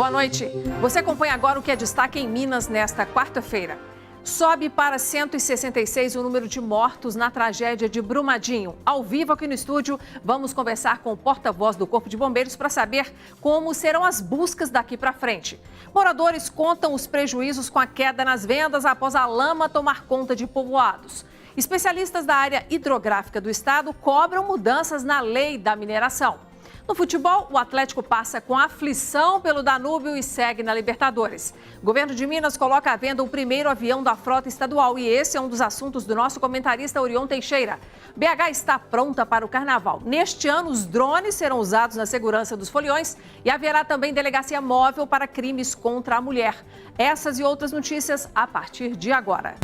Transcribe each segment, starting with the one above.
Boa noite. Você acompanha agora o que é destaque em Minas nesta quarta-feira. Sobe para 166 o número de mortos na tragédia de Brumadinho. Ao vivo aqui no estúdio, vamos conversar com o porta-voz do Corpo de Bombeiros para saber como serão as buscas daqui para frente. Moradores contam os prejuízos com a queda nas vendas após a lama tomar conta de povoados. Especialistas da área hidrográfica do estado cobram mudanças na lei da mineração. No futebol, o Atlético passa com aflição pelo Danúbio e segue na Libertadores. O governo de Minas coloca à venda o primeiro avião da frota estadual e esse é um dos assuntos do nosso comentarista Orion Teixeira. BH está pronta para o carnaval. Neste ano, os drones serão usados na segurança dos foliões e haverá também delegacia móvel para crimes contra a mulher. Essas e outras notícias a partir de agora.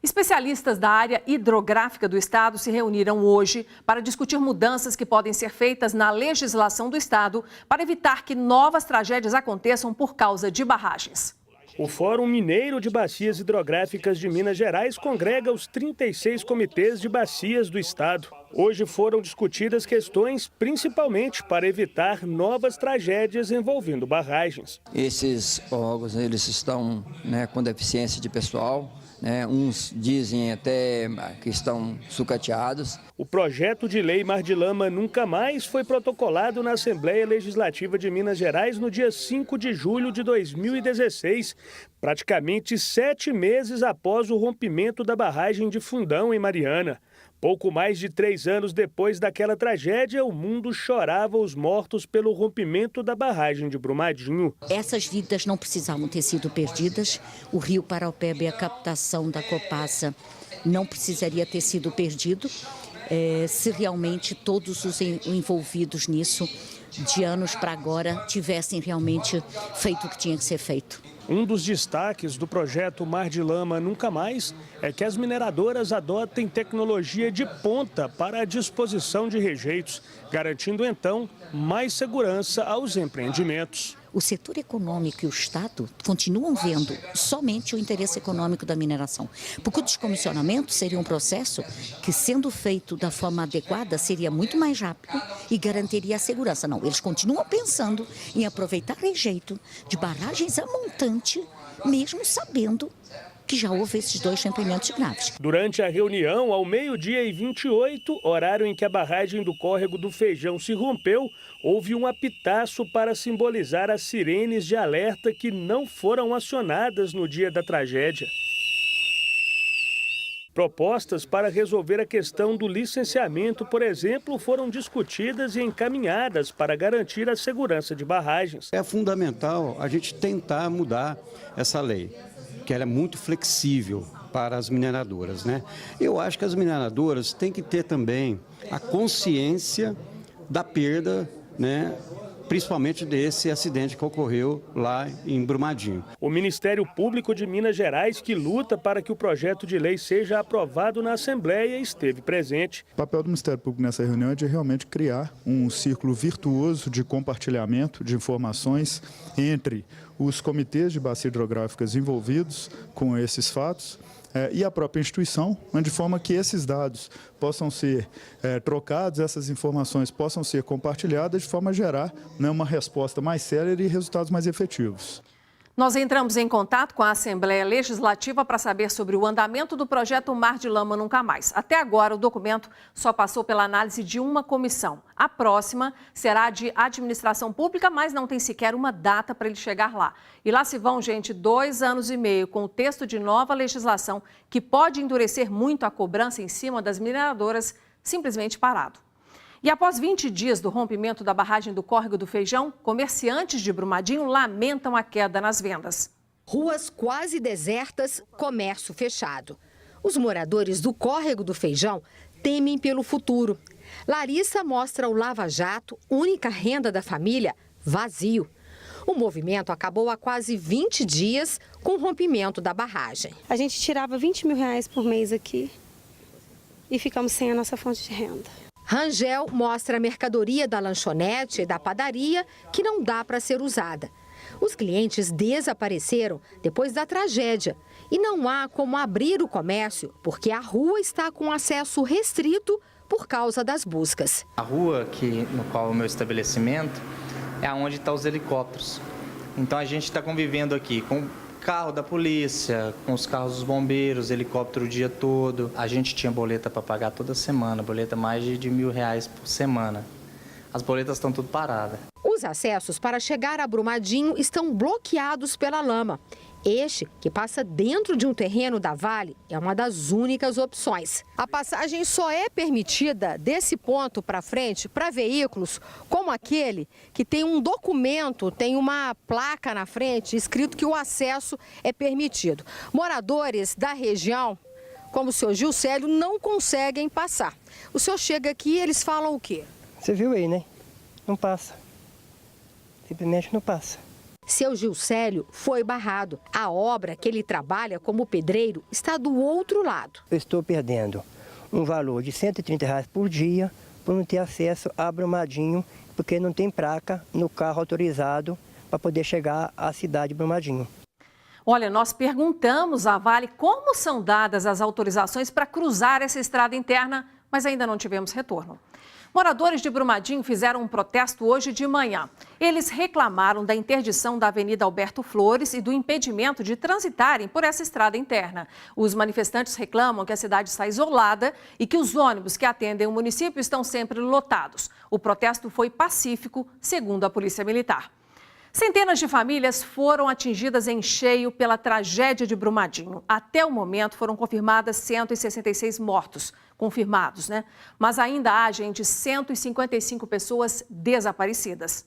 Especialistas da área hidrográfica do estado se reuniram hoje para discutir mudanças que podem ser feitas na legislação do estado para evitar que novas tragédias aconteçam por causa de barragens. O Fórum Mineiro de Bacias Hidrográficas de Minas Gerais congrega os 36 comitês de bacias do estado. Hoje foram discutidas questões principalmente para evitar novas tragédias envolvendo barragens. Esses órgãos eles estão com deficiência de pessoal. Uns dizem até que estão sucateados. O projeto de lei Mar de Lama Nunca Mais foi protocolado na Assembleia Legislativa de Minas Gerais no dia 5 de julho de 2016, praticamente 7 meses após o rompimento da barragem de Fundão, em Mariana. Pouco mais de 3 anos depois daquela tragédia, o mundo chorava os mortos pelo rompimento da barragem de Brumadinho. Essas vidas não precisavam ter sido perdidas. O rio Paraupeba e a captação da Copasa não precisaria ter sido perdido se realmente todos os envolvidos nisso, de anos para agora, tivessem realmente feito o que tinha que ser feito. Um dos destaques do projeto Mar de Lama Nunca Mais é que as mineradoras adotem tecnologia de ponta para a disposição de rejeitos, garantindo então mais segurança aos empreendimentos. O setor econômico e o Estado continuam vendo somente o interesse econômico da mineração, porque o descomissionamento seria um processo que, sendo feito da forma adequada, seria muito mais rápido e garantiria a segurança. Não, eles continuam pensando em aproveitar rejeito de barragens a montante, mesmo sabendo que já houve esses 2 rompimentos graves. Durante a reunião, ao 12h28, horário em que a barragem do Córrego do Feijão se rompeu, houve um apitaço para simbolizar as sirenes de alerta que não foram acionadas no dia da tragédia. Propostas para resolver a questão do licenciamento, por exemplo, foram discutidas e encaminhadas para garantir a segurança de barragens. É fundamental a gente tentar mudar essa lei, que ela é muito flexível para as mineradoras, Eu acho que as mineradoras têm que ter também a consciência da perda, principalmente desse acidente que ocorreu lá em Brumadinho. O Ministério Público de Minas Gerais, que luta para que o projeto de lei seja aprovado na Assembleia, esteve presente. O papel do Ministério Público nessa reunião é de realmente criar um círculo virtuoso de compartilhamento de informações entre os comitês de bacias hidrográficas envolvidos com esses fatos e a própria instituição, de forma que esses dados possam ser trocados, essas informações possam ser compartilhadas de forma a gerar uma resposta mais célere e resultados mais efetivos. Nós entramos em contato com a Assembleia Legislativa para saber sobre o andamento do projeto Mar de Lama Nunca Mais. Até agora, o documento só passou pela análise de uma comissão. A próxima será de administração pública, mas não tem sequer uma data para ele chegar lá. E lá se vão, gente, 2 anos e meio com o texto de nova legislação que pode endurecer muito a cobrança em cima das mineradoras, simplesmente parado. E após 20 dias do rompimento da barragem do Córrego do Feijão, comerciantes de Brumadinho lamentam a queda nas vendas. Ruas quase desertas, comércio fechado. Os moradores do Córrego do Feijão temem pelo futuro. Larissa mostra o lava-jato, única renda da família, vazio. O movimento acabou há quase 20 dias com o rompimento da barragem. A gente tirava R$20 mil por mês aqui e ficamos sem a nossa fonte de renda. Rangel mostra a mercadoria da lanchonete e da padaria que não dá para ser usada. Os clientes desapareceram depois da tragédia e não há como abrir o comércio porque a rua está com acesso restrito por causa das buscas. A rua no qual é o meu estabelecimento é onde estão os helicópteros. Então a gente está convivendo aqui com o carro da polícia, com os carros dos bombeiros, helicóptero o dia todo. A gente tinha boleta para pagar toda semana, boleta mais de R$1.000 por semana. As boletas estão tudo paradas. Os acessos para chegar a Brumadinho estão bloqueados pela lama. Este, que passa dentro de um terreno da Vale, é uma das únicas opções. A passagem só é permitida desse ponto para frente para veículos como aquele que tem um documento, tem uma placa na frente escrito que o acesso é permitido. Moradores da região, como o senhor Gilcélio, não conseguem passar. O senhor chega aqui e eles falam o quê? Você viu aí, né? Não passa. Simplesmente não passa. Seu Gilcélio foi barrado. A obra que ele trabalha como pedreiro está do outro lado. Eu estou perdendo um valor de R$130 por dia por não ter acesso a Brumadinho, porque não tem placa no carro autorizado para poder chegar à cidade de Brumadinho. Olha, nós perguntamos à Vale como são dadas as autorizações para cruzar essa estrada interna, mas ainda não tivemos retorno. Moradores de Brumadinho fizeram um protesto hoje de manhã. Eles reclamaram da interdição da Avenida Alberto Flores e do impedimento de transitarem por essa estrada interna. Os manifestantes reclamam que a cidade está isolada e que os ônibus que atendem o município estão sempre lotados. O protesto foi pacífico, segundo a Polícia Militar. Centenas de famílias foram atingidas em cheio pela tragédia de Brumadinho. Até o momento foram confirmadas 166 mortos, confirmados, né? Mas ainda há, gente, 155 pessoas desaparecidas.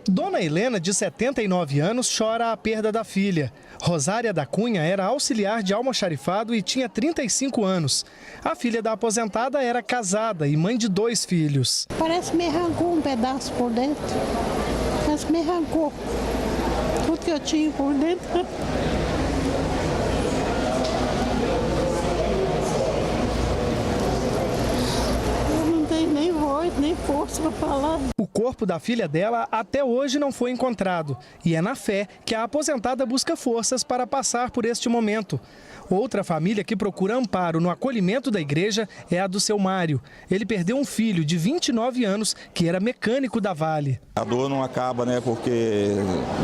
Dona Helena, de 79 anos, chora a perda da filha. Rosária da Cunha era auxiliar de almoxarifado e tinha 35 anos. A filha da aposentada era casada e mãe de 2 filhos. Parece que me arrancou um pedaço por dentro. Parece que me arrancou tudo que eu tinha por dentro. Nem força para falar. O corpo da filha dela até hoje não foi encontrado e é na fé que a aposentada busca forças para passar por este momento. Outra família que procura amparo no acolhimento da igreja é a do seu Mário. Ele perdeu um filho de 29 anos que era mecânico da Vale. A dor não acaba, né? Porque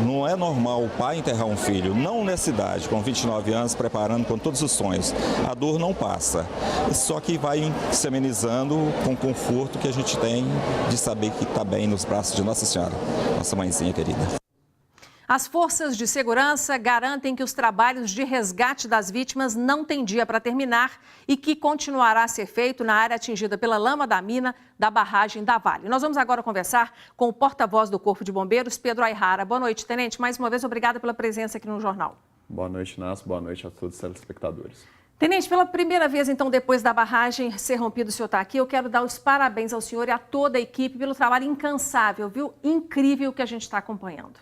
não é normal o pai enterrar um filho, não nessa idade, com 29 anos, preparando com todos os sonhos. A dor não passa, só que vai se amenizando com o conforto que a gente tem de saber que está bem nos braços de Nossa Senhora, nossa mãezinha querida. As forças de segurança garantem que os trabalhos de resgate das vítimas não têm dia para terminar e que continuará a ser feito na área atingida pela lama da mina da barragem da Vale. Nós vamos agora conversar com o porta-voz do Corpo de Bombeiros, Pedro Ayrara. Boa noite, tenente. Mais uma vez, obrigada pela presença aqui no jornal. Boa noite, Inácio. Boa noite a todos os telespectadores. Tenente, pela primeira vez, então, depois da barragem ser rompida, o senhor está aqui. Eu quero dar os parabéns ao senhor e a toda a equipe pelo trabalho incansável, viu? Incrível que a gente está acompanhando.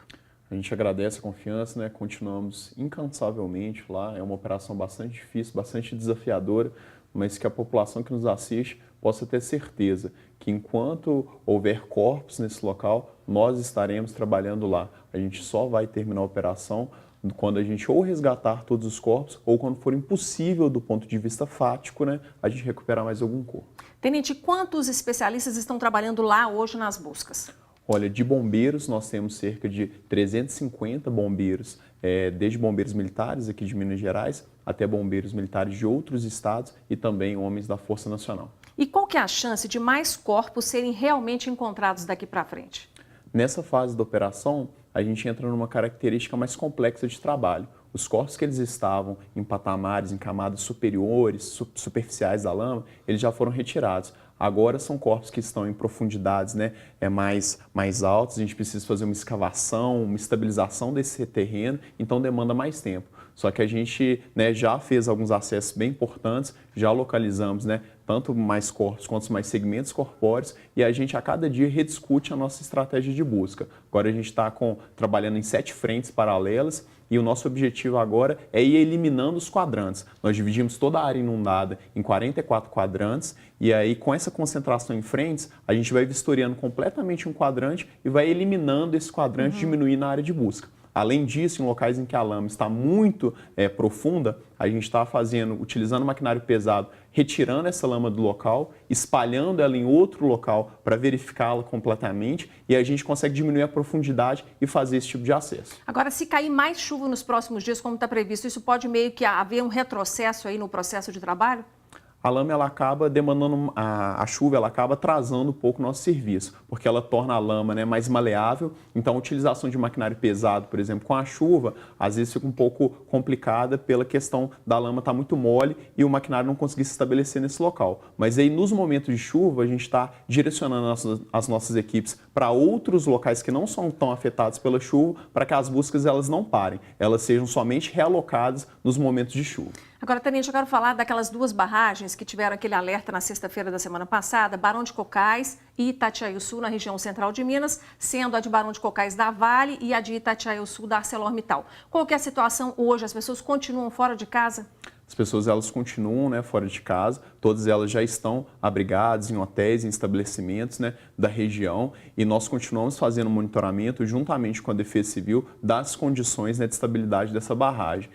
A gente agradece a confiança, né? Continuamos incansavelmente lá. É uma operação bastante difícil, bastante desafiadora, mas que a população que nos assiste possa ter certeza que enquanto houver corpos nesse local, nós estaremos trabalhando lá. A gente só vai terminar a operação quando a gente ou resgatar todos os corpos ou quando for impossível do ponto de vista fático, né, a gente recuperar mais algum corpo. Tenente, quantos especialistas estão trabalhando lá hoje nas buscas? Olha, de bombeiros nós temos cerca de 350 bombeiros, desde bombeiros militares aqui de Minas Gerais até bombeiros militares de outros estados e também homens da Força Nacional. E qual que é a chance de mais corpos serem realmente encontrados daqui para frente? Nessa fase da operação, a gente entra numa característica mais complexa de trabalho. Os corpos que eles estavam em patamares, em camadas superiores, superficiais da lama, eles já foram retirados. Agora são corpos que estão em profundidades, né, mais altas, a gente precisa fazer uma escavação, uma estabilização desse terreno, então demanda mais tempo. Só que a gente, né, já fez alguns acessos bem importantes, já localizamos, né, tanto mais corpos quanto mais segmentos corpóreos e a gente a cada dia rediscute a nossa estratégia de busca. Agora a gente está trabalhando em 7 frentes paralelas e o nosso objetivo agora é ir eliminando os quadrantes. Nós dividimos toda a área inundada em 44 quadrantes e aí com essa concentração em frentes, a gente vai vistoriando completamente um quadrante e vai eliminando esse quadrante, diminuindo a área de busca. Além disso, em locais em que a lama está muito profunda, a gente está utilizando maquinário pesado, retirando essa lama do local, espalhando ela em outro local para verificá-la completamente e a gente consegue diminuir a profundidade e fazer esse tipo de acesso. Agora, se cair mais chuva nos próximos dias, como está previsto, isso pode meio que haver um retrocesso aí no processo de trabalho? A lama ela acaba demandando, a chuva ela acaba atrasando um pouco o nosso serviço, porque ela torna a lama, né, mais maleável. Então a utilização de maquinário pesado, por exemplo, com a chuva, às vezes fica um pouco complicada pela questão da lama estar muito mole e o maquinário não conseguir se estabelecer nesse local. Mas aí nos momentos de chuva a gente está direcionando as nossas equipes para outros locais que não são tão afetados pela chuva, para que as buscas elas não parem, elas sejam somente realocadas nos momentos de chuva. Agora, Tenente, eu quero falar daquelas duas barragens que tiveram aquele alerta na sexta-feira da semana passada, Barão de Cocais e Itatiaia-Sul, na região central de Minas, sendo a de Barão de Cocais da Vale e a de Itatiaia-Sul da ArcelorMittal. Qual que é a situação hoje? As pessoas continuam fora de casa? As pessoas elas continuam, né, fora de casa, todas elas já estão abrigadas em hotéis, em estabelecimentos, né, da região e nós continuamos fazendo monitoramento juntamente com a Defesa Civil das condições, né, de estabilidade dessa barragem.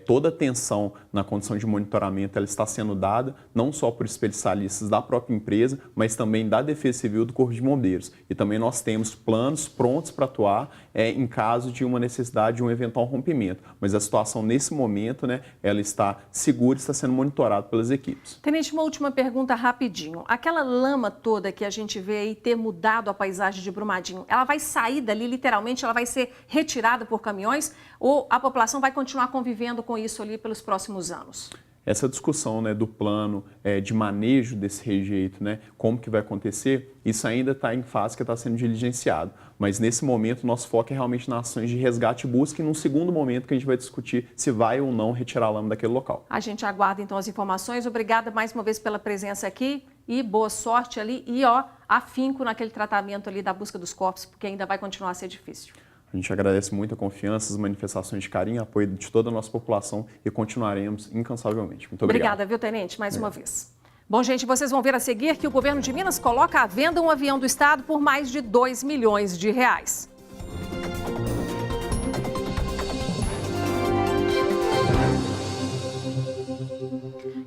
Toda a atenção na condição de monitoramento ela está sendo dada não só por especialistas da própria empresa, mas também da Defesa Civil do Corpo de Bombeiros. E também nós temos planos prontos para atuar em caso de uma necessidade de um eventual rompimento. Mas a situação nesse momento, né, ela está segura e está sendo monitorada pelas equipes. Tenente, uma última pergunta rapidinho. Aquela lama toda que a gente vê aí ter mudado a paisagem de Brumadinho, ela vai sair dali literalmente, ela vai ser retirada por caminhões ou a população vai continuar convivendo com isso ali pelos próximos anos? Essa discussão, né, do plano de manejo desse rejeito, né, como que vai acontecer, isso ainda está em fase que está sendo diligenciado. Mas nesse momento, nosso foco é realmente nas ações de resgate e busca e num segundo momento que a gente vai discutir se vai ou não retirar a lama daquele local. A gente aguarda então as informações. Obrigada mais uma vez pela presença aqui e boa sorte ali e afinco naquele tratamento ali da busca dos corpos, porque ainda vai continuar a ser difícil. A gente agradece muito a confiança, as manifestações de carinho e apoio de toda a nossa população e continuaremos incansavelmente. Muito obrigado. Obrigada, viu, Tenente, mais uma vez. Bom, gente, vocês vão ver a seguir que o governo de Minas coloca à venda um avião do Estado por mais de R$2 milhões.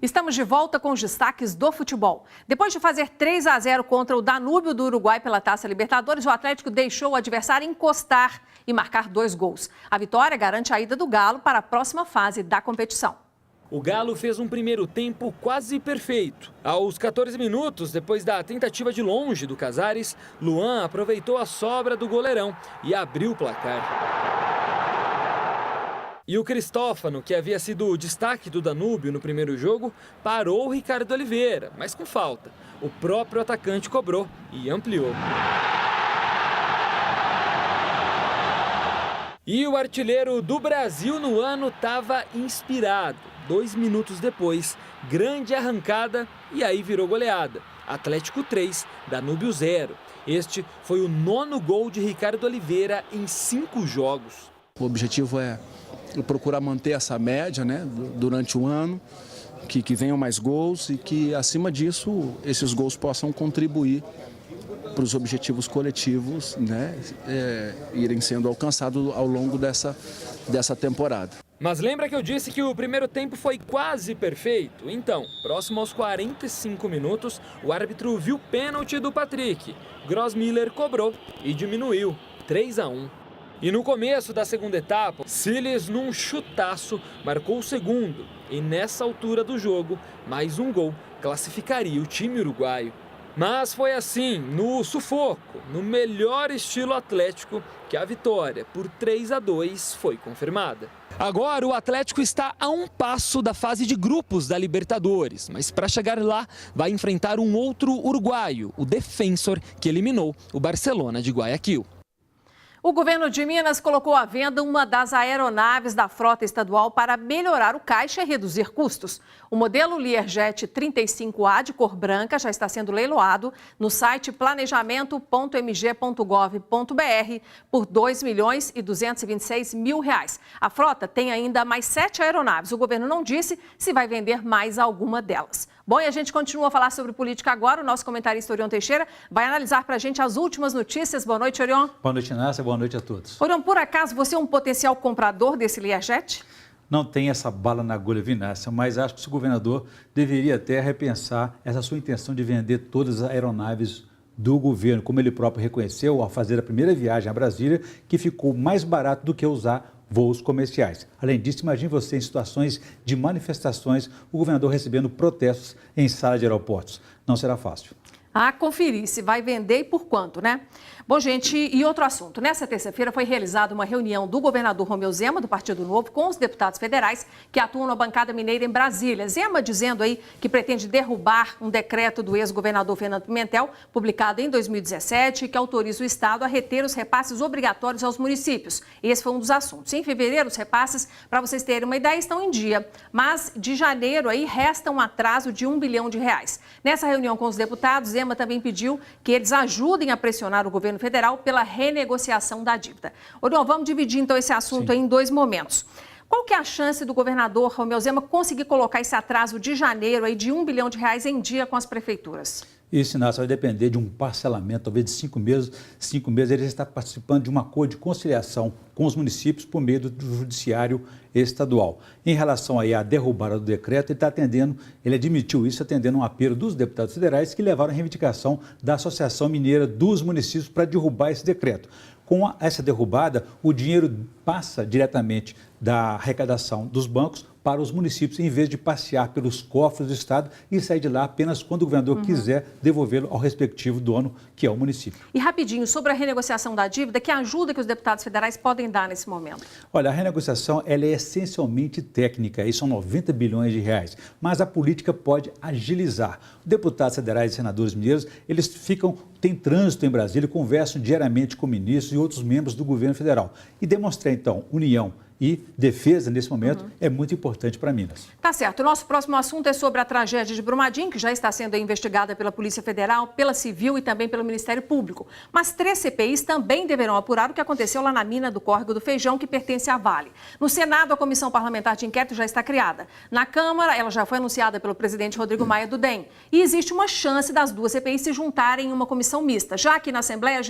Estamos de volta com os destaques do futebol. Depois de fazer 3-0 contra o Danúbio do Uruguai pela Taça Libertadores, o Atlético deixou o adversário encostar e marcar 2 gols. A vitória garante a ida do Galo para a próxima fase da competição. O Galo fez um primeiro tempo quase perfeito. Aos 14 minutos, depois da tentativa de longe do Casares, Luan aproveitou a sobra do goleirão e abriu o placar. E o Cristófano, que havia sido o destaque do Danúbio no primeiro jogo, parou o Ricardo Oliveira, mas com falta. O próprio atacante cobrou e ampliou. E o artilheiro do Brasil no ano estava inspirado. 2 minutos depois, grande arrancada e aí virou goleada. Atlético 3, Danúbio 0. Este foi o 9º gol de Ricardo Oliveira em 5 jogos. O objetivo é procurar manter essa média, né, durante o ano, que venham mais gols e que, acima disso, esses gols possam contribuir para os objetivos coletivos, né, irem sendo alcançados ao longo dessa temporada. Mas lembra que eu disse que o primeiro tempo foi quase perfeito? Então, próximo aos 45 minutos, o árbitro viu o pênalti do Patrick. Grossmiller cobrou e diminuiu, 3-1. E no começo da segunda etapa, Siles, num chutaço, marcou o segundo. E nessa altura do jogo, mais um gol classificaria o time uruguaio. Mas foi assim, no sufoco, no melhor estilo Atlético, que a vitória por 3-2 foi confirmada. Agora o Atlético está a um passo da fase de grupos da Libertadores, mas para chegar lá vai enfrentar um outro uruguaio, o Defensor, que eliminou o Barcelona de Guayaquil. O governo de Minas colocou à venda uma das aeronaves da frota estadual para melhorar o caixa e reduzir custos. O modelo Learjet 35A de cor branca já está sendo leiloado no site planejamento.mg.gov.br por R$ 2.226.000. A frota tem ainda mais 7 aeronaves. O governo não disse se vai vender mais alguma delas. Bom, e a gente continua a falar sobre política agora. O nosso comentarista Orion Teixeira vai analisar para a gente as últimas notícias. Boa noite, Orion. Boa noite, Inácia. Boa noite a todos. Orion, por acaso você é um potencial comprador desse Learjet? Não tem essa bala na agulha, Inácia, mas acho que o governador deveria até repensar essa sua intenção de vender todas as aeronaves do governo, como ele próprio reconheceu ao fazer a primeira viagem a Brasília, que ficou mais barato do que usar voos comerciais. Além disso, imagine você em situações de manifestações, o governador recebendo protestos em salas de aeroportos. Não será fácil. Conferir se vai vender e por quanto, né? Bom, gente, e outro assunto. Nessa terça-feira foi realizada uma reunião do governador Romeu Zema, do Partido Novo, com os deputados federais que atuam na bancada mineira em Brasília. Zema dizendo aí que pretende derrubar um decreto do ex-governador Fernando Pimentel, publicado em 2017, que autoriza o Estado a reter os repasses obrigatórios aos municípios. Esse foi um dos assuntos. Em fevereiro, os repasses, para vocês terem uma ideia, estão em dia. Mas de janeiro aí resta um atraso de R$1 bilhão. Nessa reunião com os deputados, Zema também pediu que eles ajudem a pressionar o governo federal pela renegociação da dívida. Orion, vamos dividir então esse assunto aí em dois momentos. Qual que é a chance do governador Romeu Zema conseguir colocar esse atraso de janeiro aí de R$1 bilhão em dia com as prefeituras? Isso, Inácio, vai depender de um parcelamento, talvez de 5 meses. 5 meses ele está participando de um acordo de conciliação com os municípios por meio do judiciário estadual. Em relação aí à derrubada do decreto, ele admitiu isso atendendo um apelo dos deputados federais que levaram a reivindicação da Associação Mineira dos Municípios para derrubar esse decreto. Com essa derrubada, o dinheiro passa diretamente da arrecadação dos bancos para os municípios, em vez de passear pelos cofres do Estado e sair de lá apenas quando o governador quiser devolvê-lo ao respectivo dono, que é o município. E rapidinho, sobre a renegociação da dívida, que ajuda que os deputados federais podem dar nesse momento? Olha, a renegociação ela é essencialmente técnica, e são R$90 bilhões, mas a política pode agilizar. Deputados federais e senadores mineiros, eles têm trânsito em Brasília, conversam diariamente com ministros e outros membros do governo federal. E demonstrar, então, união e defesa, nesse momento, é muito importante para Minas. Tá certo. O nosso próximo assunto é sobre a tragédia de Brumadinho, que já está sendo investigada pela Polícia Federal, pela Civil e também pelo Ministério Público. Mas 3 CPIs também deverão apurar o que aconteceu lá na mina do Córrego do Feijão, que pertence à Vale. No Senado, a Comissão Parlamentar de Inquérito já está criada. Na Câmara, ela já foi anunciada pelo presidente Rodrigo Maia do DEM. E existe uma chance das 2 CPIs se juntarem em uma comissão mista. Já que na Assembleia,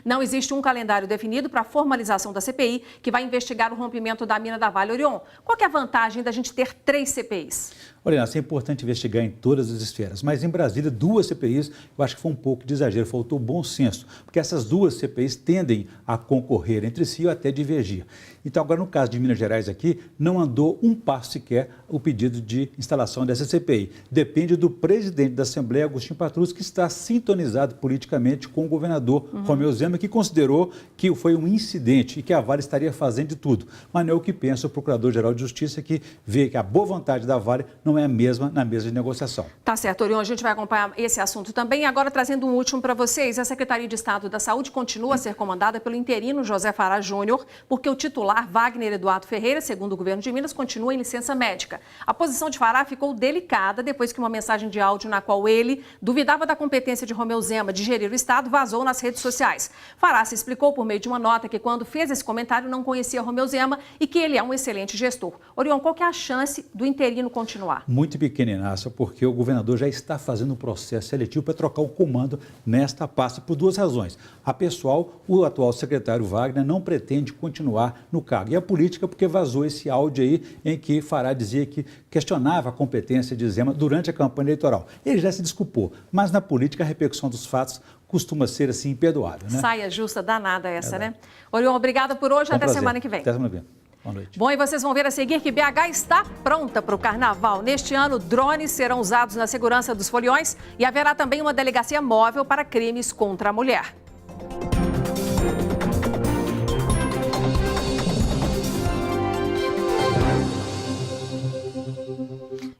não existe um calendário definido para a formalização da CPI, que vai investigar o rompimento da mina da Vale. Orion, qual que é a vantagem da gente ter 3 CPIs? Olha, é importante investigar em todas as esferas, mas em Brasília, 2 CPIs, eu acho que foi um pouco de exagero, faltou bom senso, porque essas 2 CPIs tendem a concorrer entre si ou até divergir. Então, agora, no caso de Minas Gerais aqui, não andou um passo sequer o pedido de instalação dessa CPI. Depende do presidente da Assembleia, Agostinho Patrus, que está sintonizado politicamente com o governador Romeu Zema, que considerou que foi um incidente e que a Vale estaria fazendo de tudo. Mas não é o que pensa o Procurador-Geral de Justiça, que vê que a boa vontade da Vale não é a mesma na mesa de negociação. Tá certo, Orion, a gente vai acompanhar esse assunto também. Agora, trazendo um último para vocês, a Secretaria de Estado da Saúde continua a ser comandada pelo interino José Fará Júnior, porque o titular Wagner Eduardo Ferreira, segundo o governo de Minas, continua em licença médica. A posição de Fará ficou delicada depois que uma mensagem de áudio na qual ele duvidava da competência de Romeu Zema de gerir o Estado vazou nas redes sociais. Fará se explicou por meio de uma nota que, quando fez esse comentário, não conhecia Romeu Zema e que ele é um excelente gestor. Orion, qual que é a chance do interino continuar? Muito pequena, Inácia, porque o governador já está fazendo um processo seletivo para trocar o comando nesta pasta por 2 razões. A pessoal, o atual secretário Wagner não pretende continuar no cargo. E a política, porque vazou esse áudio aí em que Fará dizia que questionava a competência de Zema durante a campanha eleitoral. Ele já se desculpou, mas na política a repercussão dos fatos costuma ser assim imperdoável, né? Saia justa danada essa, né? Orion, obrigada por hoje, até semana que vem. Até semana que vem. Boa noite. Bom, e vocês vão ver a seguir que BH está pronta para o carnaval. Neste ano, drones serão usados na segurança dos foliões e haverá também uma delegacia móvel para crimes contra a mulher.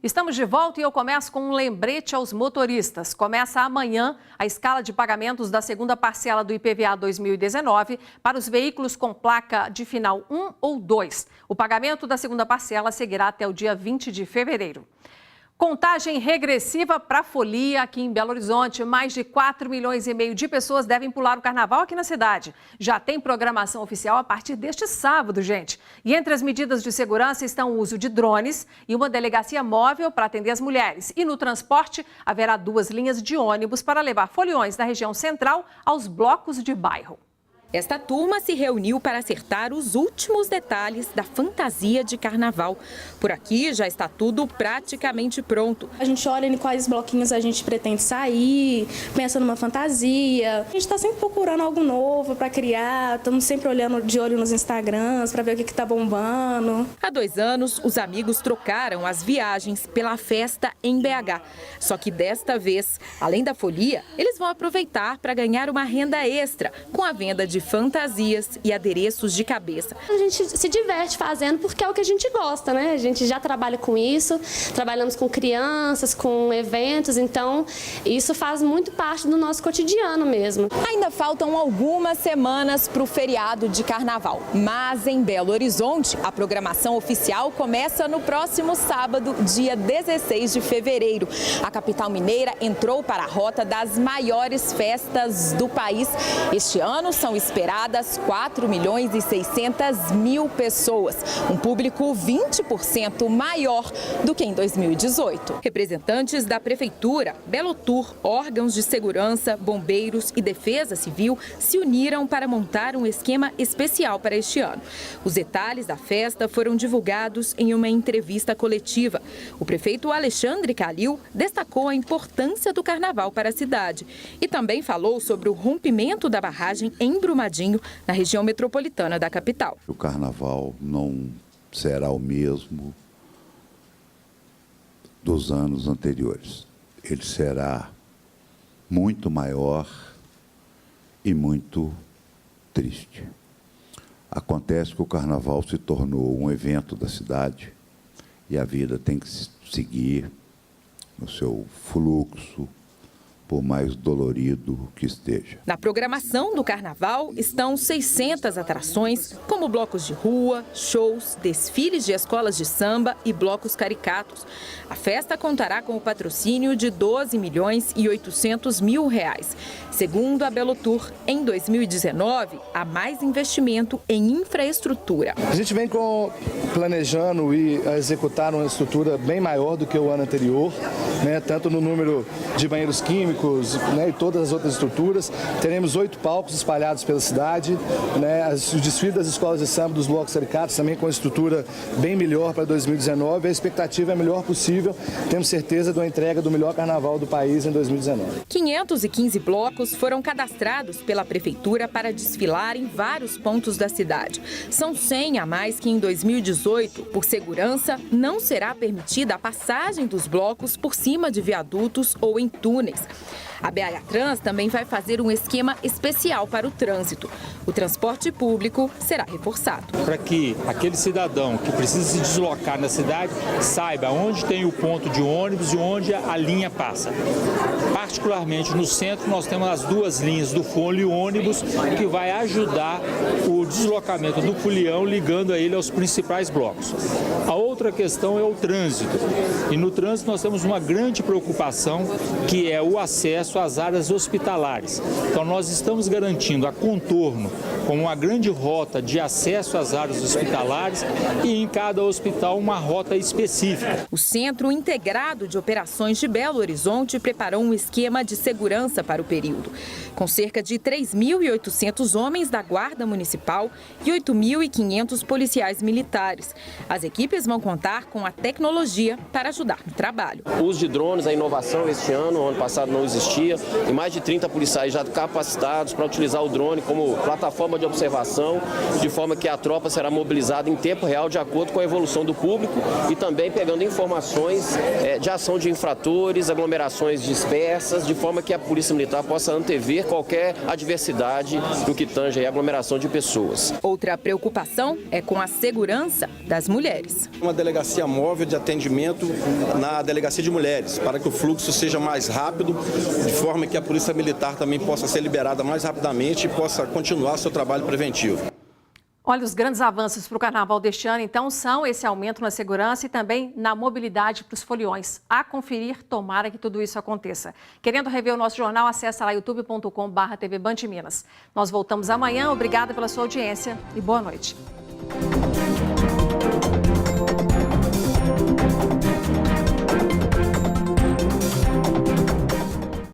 Estamos de volta e eu começo com um lembrete aos motoristas. Começa amanhã a escala de pagamentos da segunda parcela do IPVA 2019 para os veículos com placa de final 1 ou 2. O pagamento da segunda parcela seguirá até o dia 20 de fevereiro. Contagem regressiva para a folia aqui em Belo Horizonte. Mais de 4,5 milhões de pessoas devem pular o carnaval aqui na cidade. Já tem programação oficial a partir deste sábado, gente. E entre as medidas de segurança estão o uso de drones e uma delegacia móvel para atender as mulheres. E no transporte, haverá 2 linhas de ônibus para levar foliões da região central aos blocos de bairro. Esta turma se reuniu para acertar os últimos detalhes da fantasia de carnaval. Por aqui já está tudo praticamente pronto. A gente olha em quais bloquinhos a gente pretende sair, pensa numa fantasia. A gente está sempre procurando algo novo para criar, estamos sempre olhando de olho nos Instagrams para ver o que está bombando. Há 2 anos, os amigos trocaram as viagens pela festa em BH. Só que desta vez, além da folia, eles vão aproveitar para ganhar uma renda extra com a venda de fantasias e adereços de cabeça. A gente se diverte fazendo porque é o que a gente gosta, né? A gente já trabalha com isso, trabalhamos com crianças, com eventos, então isso faz muito parte do nosso cotidiano mesmo. Ainda faltam algumas semanas para o feriado de carnaval, mas em Belo Horizonte a programação oficial começa no próximo sábado, dia 16 de fevereiro. A capital mineira entrou para a rota das maiores festas do país. Este ano são esperadas 4.600.000 pessoas, um público 20% maior do que em 2018. Representantes da Prefeitura, Belotur, órgãos de segurança, bombeiros e defesa civil se uniram para montar um esquema especial para este ano. Os detalhes da festa foram divulgados em uma entrevista coletiva. O prefeito Alexandre Calil destacou a importância do carnaval para a cidade e também falou sobre o rompimento da barragem em Brumadinho, na região metropolitana da capital. O carnaval não será o mesmo dos anos anteriores. Ele será muito maior e muito triste. Acontece que o carnaval se tornou um evento da cidade e a vida tem que seguir no seu fluxo, por mais dolorido que esteja. Na programação do carnaval estão 600 atrações, como blocos de rua, shows, desfiles de escolas de samba e blocos caricatos. A festa contará com o patrocínio de R$12.800.000. Segundo a Belotur, em 2019, há mais investimento em infraestrutura. A gente vem planejando e executar uma estrutura bem maior do que o ano anterior, né, tanto no número de banheiros químicos, né, e todas as outras estruturas. Teremos 8 palcos espalhados pela cidade, né, o desfile das escolas de samba, dos blocos caricatos, também com a estrutura bem melhor para 2019. A expectativa é a melhor possível. Temos certeza da entrega do melhor carnaval do país em 2019. 515 blocos foram cadastrados pela Prefeitura para desfilar em vários pontos da cidade. São 100 a mais que em 2018. Por segurança, não será permitida a passagem dos blocos por cima de viadutos ou em túneis. A BH Trans também vai fazer um esquema especial para o trânsito. O transporte público será reforçado. Para que aquele cidadão que precisa se deslocar na cidade saiba onde tem o ponto de ônibus e onde a linha passa. Particularmente no centro, nós temos as 2 linhas do folio ônibus que vai ajudar o deslocamento do folião, ligando a ele aos principais blocos. A outra questão é o trânsito. E no trânsito nós temos uma grande preocupação, que é o acesso às áreas hospitalares. Então nós estamos garantindo a contorno como uma grande rota de acesso às áreas hospitalares e em cada hospital uma rota específica. O Centro Integrado de Operações de Belo Horizonte preparou um esquema de segurança para o período, com cerca de 3.800 homens da Guarda Municipal e 8.500 policiais militares. As equipes vão contar com a tecnologia para ajudar no trabalho. O uso de drones, a inovação este ano, ano passado não existia, e mais de 30 policiais já capacitados para utilizar o drone como plataforma de observação, de forma que a tropa será mobilizada em tempo real de acordo com a evolução do público e também pegando informações de ação de infratores, aglomerações dispersas, de forma que a Polícia Militar possa antever qualquer adversidade no que tange a aglomeração de pessoas. Outra preocupação é com a segurança das mulheres. Uma delegacia móvel de atendimento na delegacia de mulheres, para que o fluxo seja mais rápido, de forma que a Polícia Militar também possa ser liberada mais rapidamente e possa continuar seu trabalho preventivo. Olha, os grandes avanços para o carnaval deste ano, então, são esse aumento na segurança e também na mobilidade para os foliões. A conferir, tomara que tudo isso aconteça. Querendo rever o nosso jornal, acessa lá youtube.com/tvbandminas. Nós voltamos amanhã. Obrigada pela sua audiência e boa noite.